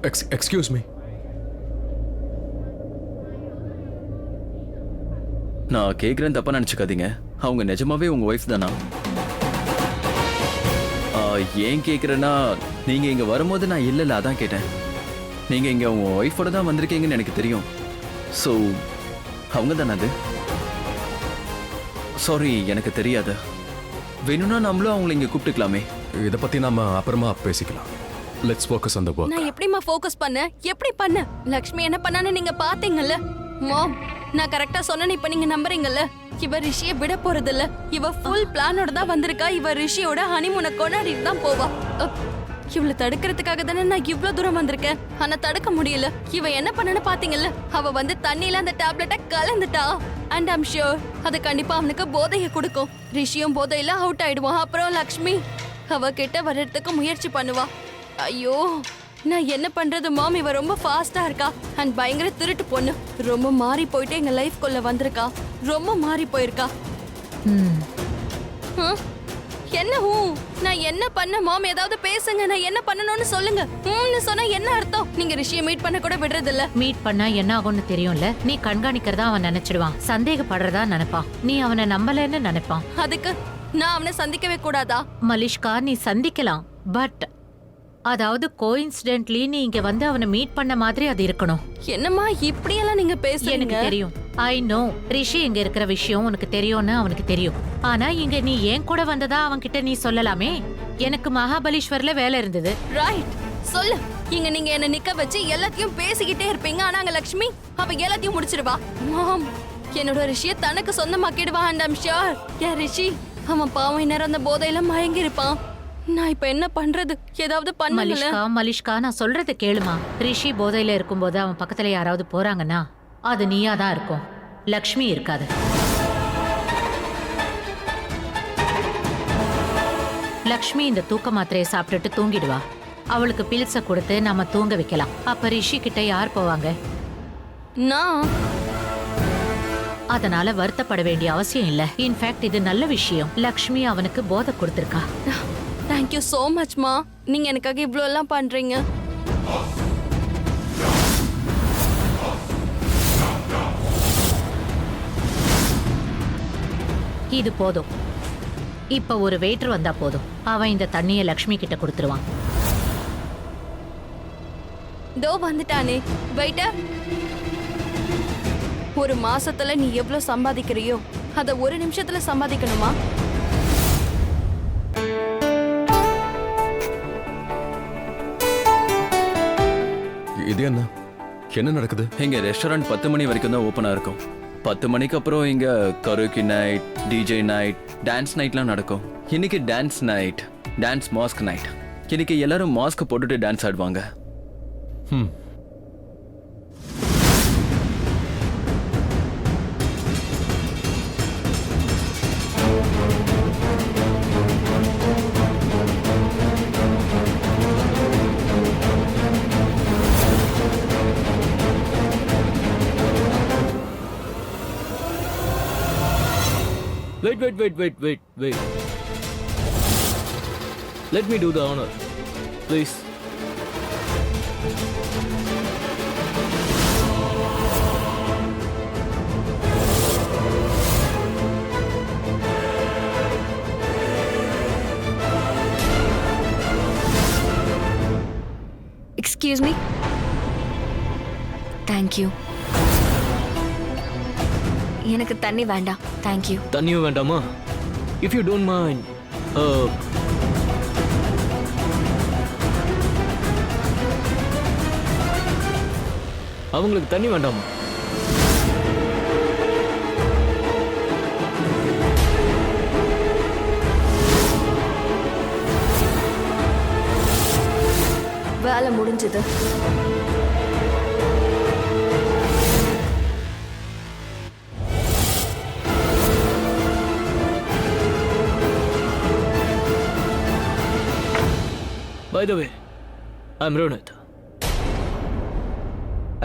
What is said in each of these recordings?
Excuse me. நான் கேட்குறேன், தப்பா நினச்சிக்காதீங்க. அவங்க நிஜமாவே உங்க ஒய்ஃப் தானா? ஏன் கேட்குறேன்னா, நீங்க இங்க வரும்போது நான் இல்லைல்ல, அதான் கேட்டேன். நீங்க இங்க உங்க ஒய்ஃபோட தான் வந்திருக்கீங்கன்னு எனக்கு தெரியும். ஸோ அவங்க தானே அது? சாரி, எனக்கு தெரியாது. வேணும்னா நம்மளும் அவங்கள இங்க கூப்பிட்டுக்கலாமே. இதை பத்தி நாம அப்புறமா பேசிக்கலாம். Let's focus on the work. நான் எப்படிமா ஃபோக்கஸ் பண்ண? எப்படி பண்ண? லக்ஷ்மி என்ன பண்ணான்னு நீங்க பாத்தீங்கல்ல? மாம், நான் கரெக்டா சொன்னேன்னு இப்ப நீங்க நம்புறீங்கல்ல? இவ ரிஷியை விட போறது இல்ல. இவ ஃபுல் பிளானோட தான் வந்திருக்கா. இவ ரிஷியோட ஹனிமூனை கொண்டாடிட்டு தான் போவா. இவளை தடுக்கிறதுக்காக தானே நான் இவ்ளோ தூரம் வந்திருக்கேன். ஆனா தடுக்க முடியல. இவ என்ன பண்ணனு பாத்தீங்கல்ல? அவ வந்து தண்ணியில அந்த டேப்லெட்டை கலந்துட்டா. அண்ட் ஐம் ஷூர் அது கண்டிப்பா அவனுக்கு போதையை கொடுக்கும். ரிஷியும் போதையில அவுட் ஆயிடுவான். அப்புறம் லக்ஷ்மி அவ கிட்ட வர்றதுக்கு முயற்சி பண்ணுவா. ஐயோ, நான் என்ன பண்றது மாம்? இவ ரொம்ப ஃபாஸ்டா இருக்கா அண்ட் பயங்கர திருட்டு பொண்ணு. ரொம்ப மாறி போயிட்டு எங்க லைஃப் குள்ள வந்திருக்கா. ரொம்ப மாறி போயிருக்கா. என்ன நான் என்ன பண்ண மாம்? ஏதாவது பேசுங்க. நான் என்ன பண்ணணும்னு சொல்லுங்க. சொன்னா என்ன அர்த்தம்? நீங்க ரிஷியை மீட் பண்ண கூட விடுறது இல்ல. மீட் பண்ணா என்ன ஆகும்னு தெரியும்ல. நீ கண்காணிக்கிறதா அவன் நினைச்சிடுவான். சந்தேகப்படுறதா நினைப்பான். நீ அவனை நம்பலன்னு நினைப்பான். அதுக்கு நான் அவனை சந்திக்கவே கூடாதா? மலிஷ்கா, நீ சந்திக்கலாம். பட் அதாவது கோஇன்சிடென்ட்லி நீ இங்க வந்து அவனை மீட் பண்ண மாதிரி அது இருக்கணும். என்னம்மா இப்படியெல்லாம் நீங்க பேசுறீங்க? எனக்கு தெரியும். ஐ நோ ரிஷி இங்க இருக்கிற விஷயம் உனக்கு தெரியும்னு அவனுக்கு தெரியும். ஆனா இங்க நீ ஏன் கூட வந்ததா அவன்கிட்ட நீ சொல்லலாமே. எனக்கு மகாபலீஸ்வர்ல வேலை இருந்தது. ரைட், சொல்லு. இங்க நீங்க என்ன நிக்க வச்சு எல்லாத்தையும் பேசிக்கிட்டே இருப்பீங்க. ஆனா அங்க லக்ஷ்மி அவ எல்லாத்தையும் முடிச்சிருவா. மாம், என்னோட ரிஷியை தனக்கு சொந்தமாக்கிடுவா. அண்ட் ஐம் ஷூர் ஏன் ரிஷி அவன் பாவம் நேரம் அந்த போதையில மயங்கி இருப்பான். நான் இப்ப என்ன பண்றது? ஏதாவது பண்ணல. மலிஷ்கா நான் சொல்றத கேளுமா. ரிஷி போதையில இருக்கும்போது அவன் பக்கத்துல யாராவது போறாங்கன்னா அது நீயா தான் இருக்கும். லக்ஷ்மி இருக்காது. லக்ஷ்மி இந்த தூக்க மாத்திரையை சாப்பிட்டுட்டு தூங்கிடுவா. அவளுக்கு பில்ஸ கொடுத்து நாம தூங்க வைக்கலாம். அப்ப ரிஷி கிட்ட யார் போவாங்க? நான் அதனால வருத்தப்பட வேண்டிய அவசியம் இல்ல. இன்ஃபேக்ட் இது நல்ல விஷயம். லக்ஷ்மி அவனுக்கு போதை கொடுத்திருக்கா. தேங்க்யூ சோ மச் மா. நீங்க எனக்காக இவ்ளோ எல்லாம் பண்றீங்க. இது போதும். இப்ப ஒரு வெயிட்டர் வந்தா போதும். அவன் இந்த தண்ணியை லக்ஷ்மி கிட்ட கொடுத்துருவான். தோ வந்துட்டானே வெயிட்டர். ஒரு மாசத்துல நீ எவ்வளவு சம்பாதிக்கிறியோ அத ஒரு நிமிஷத்துல சம்பாதிக்கணுமா? இது என்ன என்ன நடக்குது? எங்க ரெஸ்டாரண்ட் 10 மணி வரைக்கும் தான் ஓப்பனா இருக்கும். 10 மணிக்கு அப்புறம் இங்க karaoke night, DJ night, dance நைட்லாம் நடக்கும். இன்னைக்கு dance night, dance mask night. இன்னைக்கு எல்லாரும் மாஸ்க் போட்டுட்டு டான்ஸ் ஆடுவாங்க. Wait. Let me do the honor, please. Excuse me. Thank you. எனக்கு தண்ணி வேண்டாம். Thank you. தண்ணியும் வேண்டாமா? If you don't mind, அவங்களுக்கு தண்ணி வேண்டாமா? வேலை முடிஞ்சது. By the way, I'm Ronit.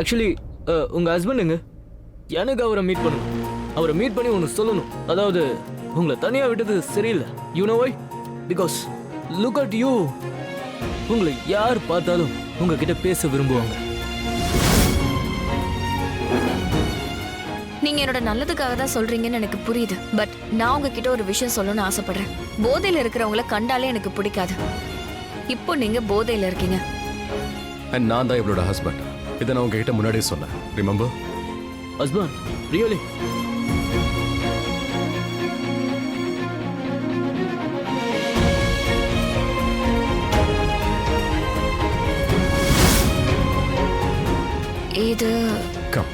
Actually, உங்க ஹஸ்பண்டுங்க எனக்கு அவரை மீட் பண்ணணும். அவரை மீட் பண்ணி ஒன்று சொல்லணும். அதாவது உங்களை தனியாக விட்டது சரியில்லை. You know why? Because look at you. உங்களை யார் பார்த்தாலும் உங்ககிட்ட பேச விரும்புவாங்க. நீங்க என்னோட நல்லதுக்காக தான் சொல்றீங்கன்னு எனக்கு புரியுது. பட் நான் உங்ககிட்ட ஒரு விஷயம் சொல்லணும்னு ஆசைப்படுறேன். போதையில இருக்கிறவங்கள கண்டாலே எனக்கு பிடிக்காது. இப்போ நீங்க போதையில இருக்கீங்க. அண்ட் நான் தான் இவளோட ஹஸ்பண்ட். இதை நான் உங்ககிட்ட முன்னாடியே சொன்னேன். ரிமெம்பர்? Husband, really? இது கம்.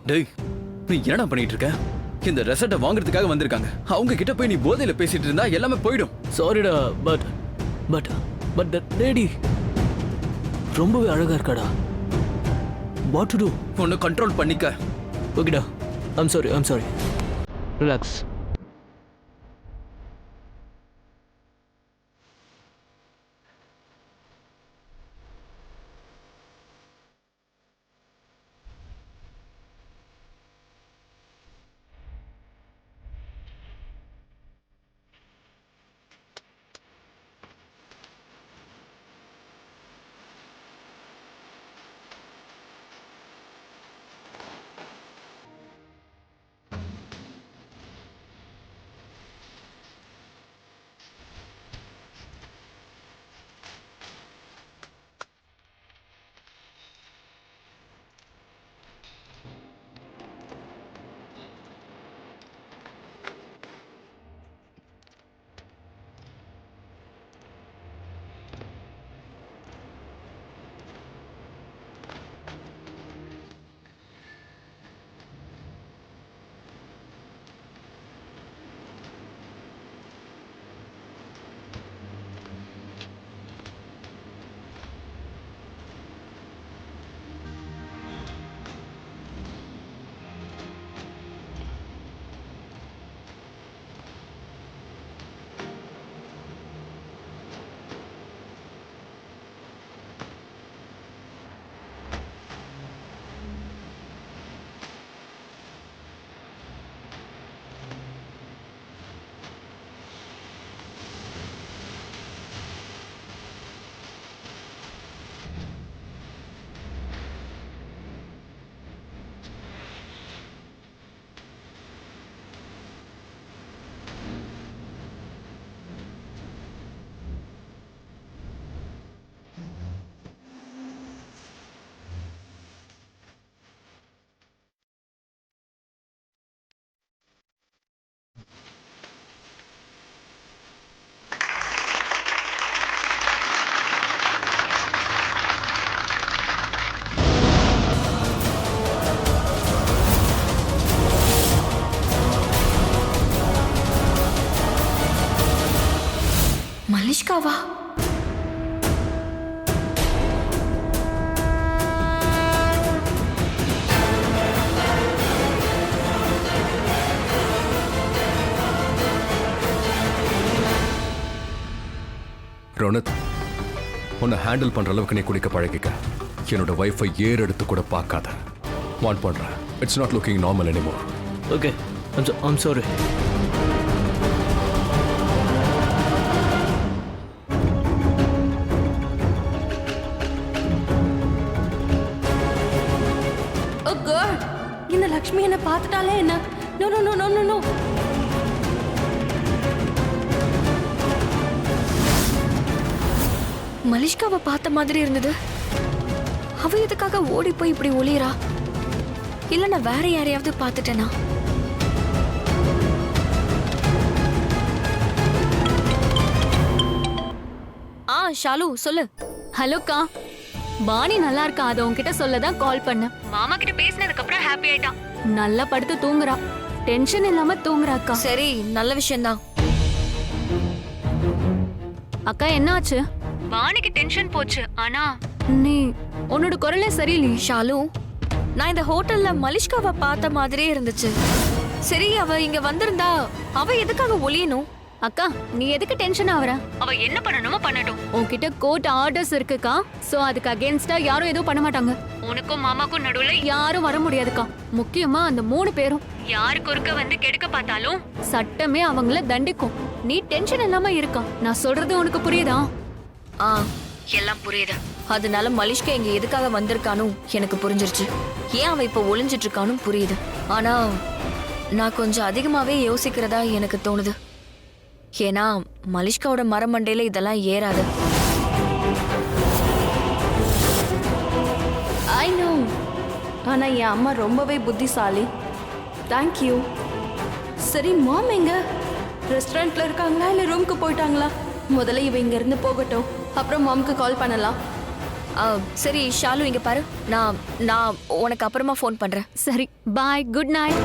டேய், நீ என்னடா பண்ணிட்டு இருக்க? இந்த ரெசார்ட்டை வாங்குறதுக்காக வந்திருக்காங்க. அவங்க கிட்ட போய் நீ போதையில பேசிட்டு இருந்தா எல்லாமே போயிடும். சாரிடா, but but but the lady ரொம்பவே அழகா இருக்காடா. What to to? உன்னை கண்ட்ரோல் பண்ணிக்க. ஓகேடா, ஐம் சாரி. ரிலாக்ஸ். மலிஷ்காவா? ரோனத், உன்னை ஹேண்டில் பண்ற அளவுக்கு நீ குடிக்க பழகிக்க. என்னோட வைஃபை ஏறெடுத்து கூட பார்க்காத. வான் பண்றேன். It's not looking normal anymore. Okay, I'm sorry. Oh God, இந்த லக்ஷ்மி என்ன பார்த்துட்டாலே என்ன? No no no no no no. மலிஷ்காவை பார்த்த மாதிரி இருந்தது. அவ எதுக்காக ஓடி போய் இப்படி ஒளியறா? இல்ல நான் வேற யாரையாவது பார்த்துட்டேனா? ஷாலு சொல்லு. ஹலோக்கா, பாணி நல்லா இருக்கா? அதை உன்கிட்ட சொல்லதான் கால் பண்ண. மாமா கிட்ட பேசினதுக்கு அப்புறம் ஹாப்பி ஆயிட்டான். நல்லா படுத்து தூங்குறா. டென்ஷன் இல்லாம தூங்குறாக்கா. சரி, நல்ல விஷயம்தான். அக்கா என்னாச்சு? வாணிக்கு டென்ஷன் போச்சு. ஆனா நீ உன்னோட குரலே சரியில்லையே. ஷாலு, நான் இந்த ஹோட்டல்ல மலிஷ்காவை பார்த்த மாதிரியே இருந்துச்சு. சரி, அவ இங்க வந்திருந்தா அவ எதுக்காக ஒளியணும்? அக்கா நீ எதுக்கு டென்ஷன் ஆவற? அவ என்ன பண்ணணுமோ பண்ணட்டும். உன்கிட்ட கோர்ட் ஆர்டர்ஸ் இருக்குக்கா. சோ அதுக்கு அகைன்ஸ்டா யாரும் எதுவும் பண்ண மாட்டாங்க. உனக்கும் மாமாக்கும் நடுவுல யாரும் வர முடியாதுக்கா. முக்கியமா அந்த 3 பேரும் யாருக்கு ஒருக்க வந்து கெடுக்க பார்த்தாலும் சட்டமே அவங்கள தண்டிக்கும். நீ டென்ஷன் இல்லாம இருக்கா. நான் சொல்றது உனக்கு புரியுதா? ஆ எல்லாம் புரியுது. அதனால மலிஷ்கா இங்க எதுக்காக வந்திருக்கானு எனக்கு புரிஞ்சிருச்சு. ஏன் அவ இப்ப ஒளிஞ்சிட்டு இருக்கானும் புரியுது. ஆனா நான் கொஞ்சம் அதிகமாவே யோசிக்கிறதா எனக்கு தோணுது. ஏன்னா மலிஷ்காவோட மரமண்டையில இதெல்லாம் ஏறாது. I know. ஆனா என் அம்மா ரொம்பவே புத்திசாலி. தேங்க்யூ. சரி மாம் எங்க? ரெஸ்டாரண்ட்ல இருக்காங்களா இல்ல ரூமுக்கு போயிட்டாங்களா? முதல்ல இவ இங்க இருந்து போகட்டும், அப்புறம் மாமுக்கு கால் பண்ணலாம். சரி ஷாலு இங்க பாரு, நான் நான் உனக்கு அப்புறமா ஃபோன் பண்றேன். சரி பாய், குட் நைட்.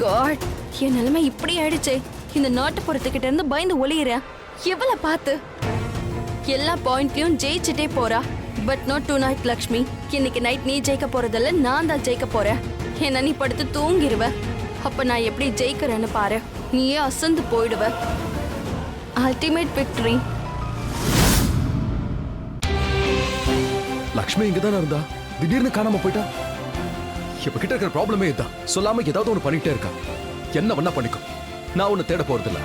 காட், என் நிலைமை இப்படி ஆயிடுச்சே. இந்த நாட்டுப்புறத்துக்கிட்ட இருந்து பயந்து ஒளியிறேன். எவ்வளவு பார்த்து எல்லா பாயிண்ட்லயும் ஜெயிச்சுட்டே போறா. But not to night Lakshmi. இன்னைக்கு நைட் நீ ஜெயிக்க போறதில்ல, நான் தான் ஜெயிக்க போறேன். என்ன நீ படுத்து தூங்கிடுவ. அப்ப நான் எப்படி ஜெயிக்கிறேன்னு பாரு. நீயே அசந்து போயிடுவ. Ultimate victory. லக்ஷ்மி இங்க தானே இருந்தா, திடீர்னு காணாம போயிட்டா. இப்ப கிட்ட இருக்கிற ப்ராப்ளமே இதுதான். சொல்லாம ஏதாவது ஒண்ணு பண்ணிட்டே இருக்கா. என்ன வேணா பண்ணிக்கும். நான் ஒண்ணு தேட போறதில்ல.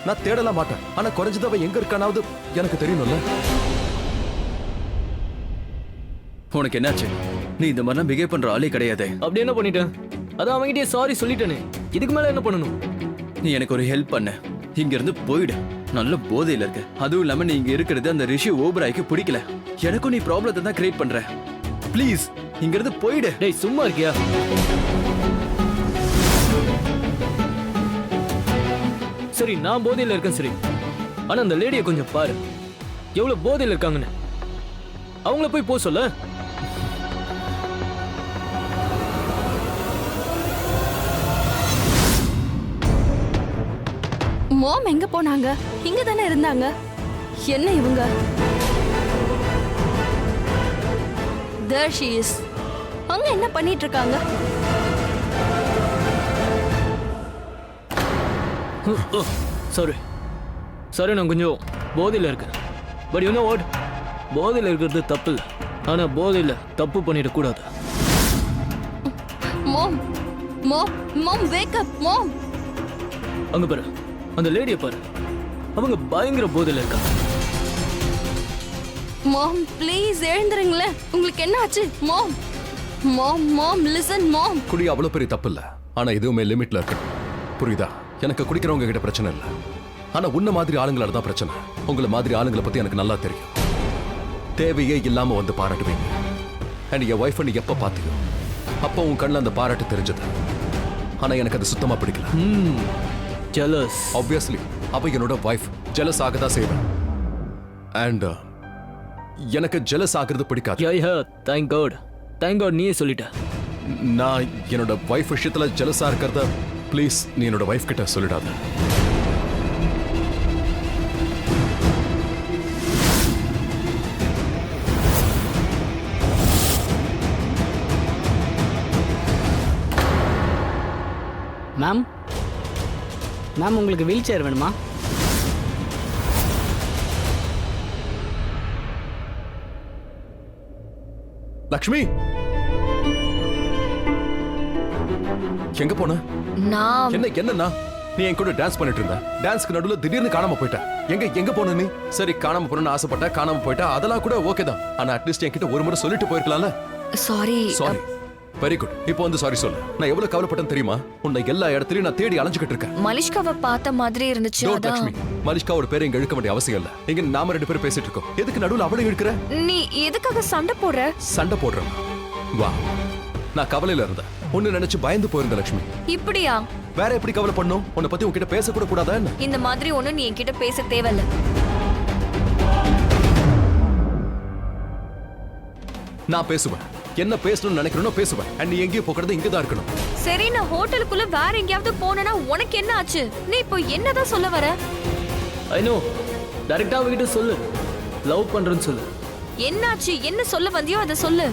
நான் தேடலாம் மாட்டேன். ஆனா குறைஞ்சது அவ எங்க இருக்கானாவது எனக்கு தெரியணும்ல. உனக்கு என்னாச்சு? நீ இந்த மாதிரிலாம் பிஹேவ் பண்ற ஆளே கிடையாது. அப்படி என்ன பண்ணிட்டேன்? அதான் அவங்கிட்டே சாரி சொல்லிட்டேனே. இதுக்கு மேல என்ன பண்ணணும்? நீ எனக்கு ஒரு ஹெல்ப் பண்ண. இங்க இருந்து போயிடு. நல்ல போதையில இருக்க. அதுவும் இல்லாம நீ இங்க இருக்கிறது அந்த ரிஷி ஓபராய்க்கு பிடிக்கல. எனக்கும் நீ ப்ராப்ளத்தை தான் கிரியேட் பண்ற. ப்ளீஸ் இங்க இருந்து போயிடு. டேய் சும்மா இருக்கியா? சரி நான் போதையில இருக்கேன் சரி. ஆனா அந்த லேடியை கொஞ்சம் பாரு, எவ்வளவு போதையில இருக்காங்கன்னு. அவங்கள போய் போ சொல்ல. மாம் எங்க போனாங்க? இங்க தானே இருந்தாங்க. என்ன இவங்க? There she is. அங்க என்ன பண்ணிட்டு இருக்காங்க? சாரி சாரி, நான் கொஞ்சம் போதையில இருக்கேன். பட் யூ நோ வாட், போதையில இருக்கிறது தப்பு இல்லை. ஆனா போதையில தப்பு பண்ணிடக்கூடாது. மாம் மாம் மாம் வேக் அப் மாம். அங்க பாரு, அந்த லேடியை பாரு. அவங்க பயங்கர போதையில இருக்காங்க. மாம் ப்ளீஸ் எழுந்துருங்களேன். உங்களுக்கு என்ன ஆச்சு? மாம் மாம் மாம் லிசன் மாம். குடி அவ்வளவு பெரிய தப்பு இல்ல. ஆனா எதுவுமே லிமிட்ல இருக்கணும். புரியுதா? எனக்கு குடிக்கிறவங்க கிட்ட பிரச்சனை இல்ல. ஆனா உன்ன மாதிரி ஆளுங்களால தான் பிரச்சனை. உங்களை மாதிரி ஆளுங்களை பத்தி எனக்கு நல்லா தெரியும். தேவையே இல்லாம வந்து பாராட்டுவீங்க. அண்ட் என் ஒய்ஃப் நீ எப்ப பாத்தியோ அப்போ உன் கண்ணில் அந்த பாராட்டு தெரிஞ்சது. ஆனா எனக்கு அது சுத்தமா பிடிக்கல. ஜெலஸ். ஆப்வியஸ்லி அவ என்னோட ஒய்ஃப். ஜெலஸ் ஆகதான் செய்வேன். அண்ட் எனக்கு ஜெலஸ் ஆகிறது பிடிக்காது. தேங்க் காட், தேங்க் காட் நீயே சொல்லிட்ட. நான் என்னோட ஒய்ஃப் விஷயத்துல ஜெலஸா இருக்கிறத ப்ளீஸ் நீ என்னோட ஒய்ஃப் கிட்ட சொல்லிடாத. மேம் மேம் உங்களுக்கு வீல் சேர் வேணுமா? லக்ஷ்மி எங்க போன? நான் என்னன்னா நீ என் கூட டான்ஸ் பண்ணிட்டு இருந்த. டான்ஸ்க்கு நடுவுல திடீர்னு காணாம போயிட்ட. எங்க போன நீ? சரி காணாம போறேன்னு ஆசைப்பட்ட, காணாம போயிட்டா, அதெல்லாம் கூட ஓகே தான். ஆனா அட்லீஸ்ட் என்கிட்ட ஒரு முறை சொல்லிட்டு போயிருக்கலாம்ல. சாரி. Sorry, very good. இப்போ வந்து சாரி சொல்லு. நான் எவ்வளவு கவலைப்பட்டேன் தெரியுமா? உன்னை எல்லா இடத்துலயும் நான் தேடி அலைஞ்சுக்கிட்டு இருக்கேன். மலிஷ்காவை பார்த்த மாதிரி இருந்துச்சு. Don't touch me. மலிஷ்காவோட பேரை இங்க இழுக்க வேண்டிய அவசியம் இல்ல. இங்க நாம 2 பேரும் பேசிட்டு இருக்கோம். எதுக்கு நடுவுல அவளை இழுக்கிற? நீ எதுக்காக சண்டை போடுற? சண்டை போடுறேன். வா, நான் கவலையில இருந்தேன். ஒன்னு நினைச்சு பயந்து போயிருந்த லட்சுமி. இப்படியா? வேற எப்படி கவலை பண்ணும்? உன்னை பத்தி உன்கிட்ட பேசக்கூட கூடாதா என்ன? இந்த மாதிரி ஒண்ணு நீ என்கிட்ட பேச தேவையில்ல. நான் பேசுவேன். என்ன பேசணும்னு நினைக்கிறேனோ பேசுவேன். அண்ட் நீ எங்கேயும் போகிறது இங்கே தான் இருக்கணும். சரி, நான் ஹோட்டலுக்குள்ள வேற எங்கேயாவது போனேன்னா உனக்கு என்ன ஆச்சு? நீ இப்போ என்னதான் சொல்ல வர? ஐ நோ, டைரக்டா அவகிட்ட சொல்லு, லவ் பண்றேன்னு சொல்லு. என்னாச்சு? என்ன சொல்ல வந்தியோ அதை சொல்லு.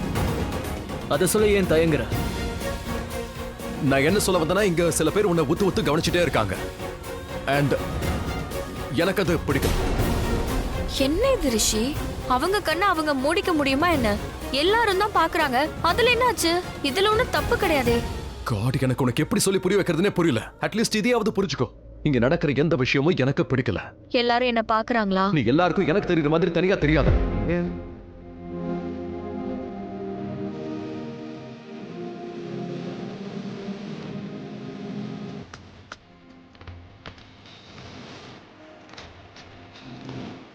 அதை சொல்ல ஏன் தயங்குற? நான் என்ன சொல்ல வந்தேன்னா, இங்க சில பேர் உன்னை உத்து உத்து கவனிச்சுட்டே இருக்காங்க. அண்ட் எனக்கு அது பிடிக்கும். என்ன இது ரிஷி? அவங்க கண்ணை அவங்க மூடிக்க முடியுமா என்ன? எல்லாரும் தான் பாக்குறாங்க. அதுல என்னாச்சு? இதுல ஒண்ணும் தப்பு கிடையாதே. காட், எனக்கு உனக்கு எப்படி சொல்லி புரிய வைக்கிறதுனே புரியல. அட்லீஸ்ட் இதையாவது புரிஞ்சுக்கோ. இங்க நடக்கிற எந்த விஷயமும் எனக்கு பிடிக்கல. எல்லாரும் என்ன பாக்குறாங்களா? நீ எல்லாருக்கும் எனக்கு தெரியுற மாதிரி தனியா தெரியாத.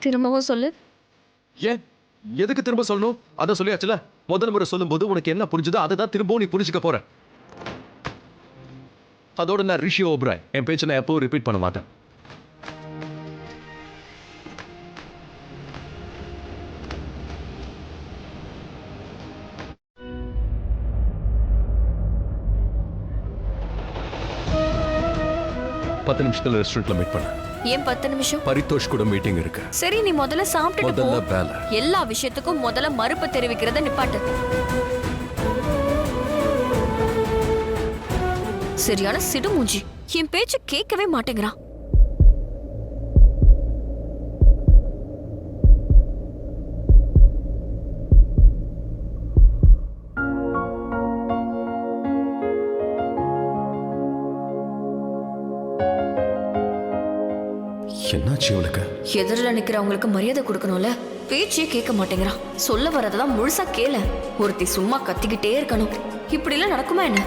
திரும்பவும் சொல்லு. ஏன் எதுக்கு திரும்ப சொல்லணும்? அதை சொல்லியாச்சுல. முதல் முறை சொல்லும்போது உனக்கு என்ன புரிஞ்சுதோ அதை தான் திரும்பவும் நீ புரிஞ்சுக்க போற. அதோட நான் ரிஷி ஓப்ராய். என் பேச்சை நான் எப்பவும் ரிப்பீட் பண்ண மாட்டேன். பத்து நிமிஷத்துல ரெஸ்டாரண்ட்ல மீட் பண்ண. ஏன் 10 நிமிஷம்? பரிதோஷ் கூட மீட்டிங் இருக்கு. சரி, நீ முதல்ல சாப்பிட்டுட்டு முதல்ல போ. வேலை. எல்லா விஷயத்துக்கும் முதல்ல மறுப்பு தெரிவிக்கிறத நிப்பாட்டு. சரியான சிடுமூஞ்சி. என் பேச்சு கேட்கவே மாட்டேங்கிறான். என்னாச்சு இவளுக்கு? எதிரில் நிக்கிறவங்களுக்கு மரியாதை கொடுக்கணும்ல. பேச்சே கேட்க மாட்டேங்கிறான். சொல்ல வரதான் முழுசா கேள. ஒருத்தி சும்மா கத்திக்கிட்டே இருக்கணும். இப்படி எல்லாம் நடக்குமா என்ன?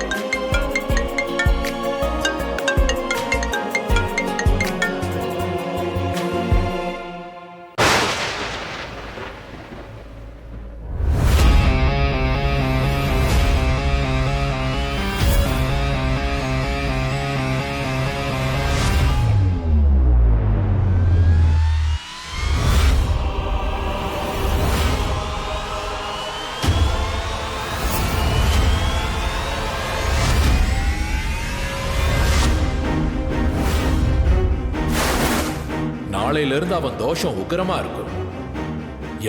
நாளையிலிருந்து அவன் தோஷம் உக்கிரமா இருக்கும்.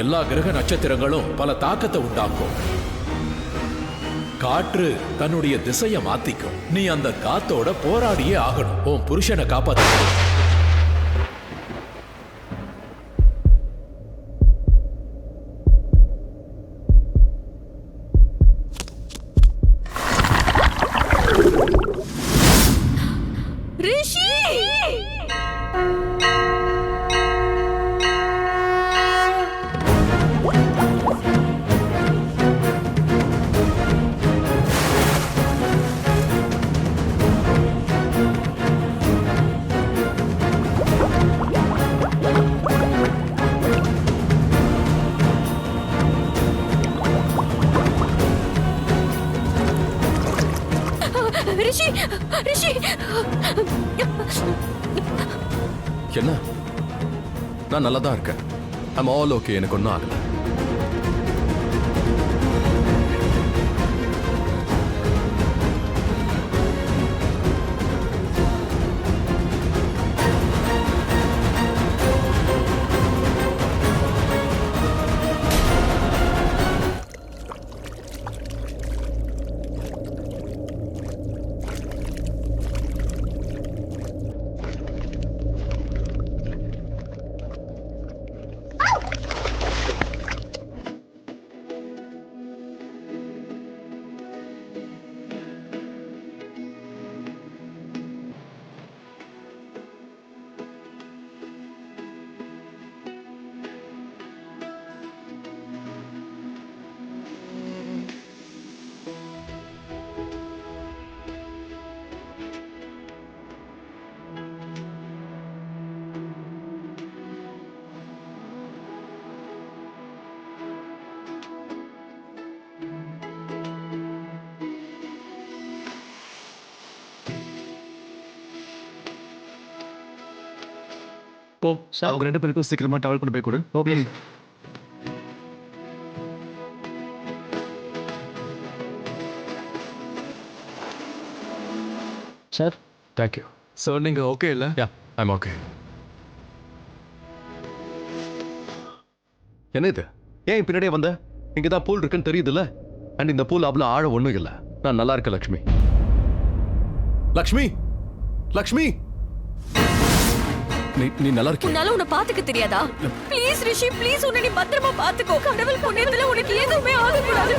எல்லா கிரக நட்சத்திரங்களும் பல தாக்கத்தை உண்டாக்கும். காற்று தன்னுடைய திசையை மாத்திக்கும். நீ அந்த காத்தோட போராடியே ஆகணும். உன் புருஷனை காப்பாத்த. ரிஷி! ரிஷி! ரிஷி! என்ன? நான் நல்லா தான் இருக்கேன். I'm all okay. எனக்கு ஒன்றும் ஆகல. போ அவங்க 2 பேருக்கும் சீக்கிரமா டவல் கொண்டு போய் கொடு. Okay sir thank you. ஸோ நீங்கள் ஓகே இல்லை? Yeah I'm okay. என்ன இது? ஏன் பின்னாடியே வந்த? இங்க தான் பூல் இருக்குன்னு தெரியுதுல்ல? அண்ட் இந்த பூல் அவ்வளோ ஆழம் ஒன்றும் இல்லை. நான் நல்லா இருக்கேன் லக்ஷ்மி. லக்ஷ்மி லக்ஷ்மி நீ நல்லா இருக்கியா? உன்னால உன்னை பாத்துக்க தெரியாதா? ப்ளீஸ் ரிஷி ப்ளீஸ் உன்னை நீ பத்திரமா பாத்துக்கோ. கடவுள் புண்ணியத்துல உனக்கு எதுவுமே ஆகக்கூடாது.